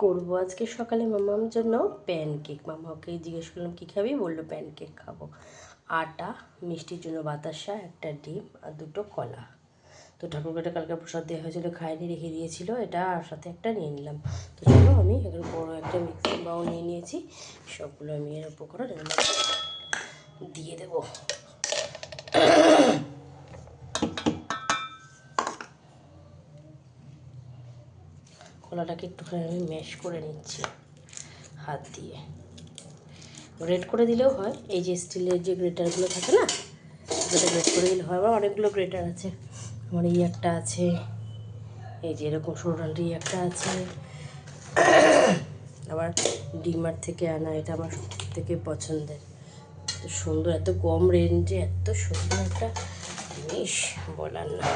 করবো আজকে সকালে মামার জন্য প্যানকেক। মামাকে জিজ্ঞেস করলাম কী খাবি, বললো প্যানকেক খাবো। আটা, মিষ্টির জন্য বাতাসা, একটা ডিম আর দুটো কলা। তো ঠাকুরকে কালকে প্রসাদ দেওয়া হয়েছিলো, খাইনি, রেখে দিয়েছিল। এটা আর সাথে একটা নিয়ে নিলাম। তো চলো আমি এখানে বড়ো একটা মিক্সিং বাউল নিয়ে নিয়েছি, সবগুলো আমি এর উপর করে দিয়ে দেবো। কলাটাকে একটুখানি আমি ম্যাশ করে নিচ্ছি হাত দিয়ে। গ্রেট করে দিলেও হয়, এই যে স্টিলের যে গ্রেটারগুলো থাকে না, সেটা গ্রেট করে দিলে হয়। আবার অনেকগুলো গ্রেটার আছে, আমার এই একটা আছে, এই যে এরকম সরুরালি একটা আছে, আবার ডিমার্ট থেকে আনা, এটা আমার সব থেকে পছন্দের। এত সুন্দর, এত কম রেঞ্জে এত সুন্দর একটা জিনিস বলার না।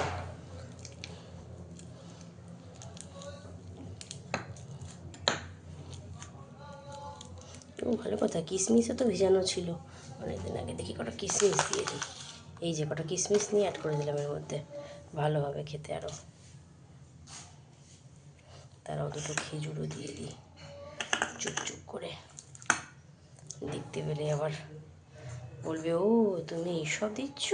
ভালো কথা, কিশমিশও তো ভিজানো ছিল অনেকদিন আগে। দেখি কটা কিশমিশ দিয়ে দিই। এই যে কটা কিশমিশ নিয়ে অ্যাড করে দিলাম এর মধ্যে, ভালো হবে খেতে আরও। তারাও দুটো খেজুরও দিয়ে দিই চুপচুপ করে। দেখতে পেলে আবার বলবে, ও তুমি এইসব দিচ্ছ।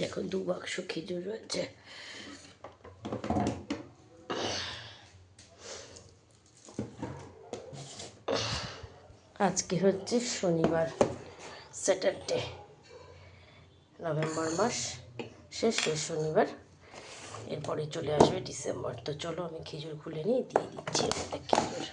দেখো 2 বাক্স খেজুর রয়েছে। আজকে হচ্ছে শনিবার, স্যাটারডে, নভেম্বর মাস শেষ শনিবার। এরপরে চলে আসবে ডিসেম্বর। তো চলো আমি খেজুর খুলে নিয়ে দিয়ে দিচ্ছি একটা খেজুর।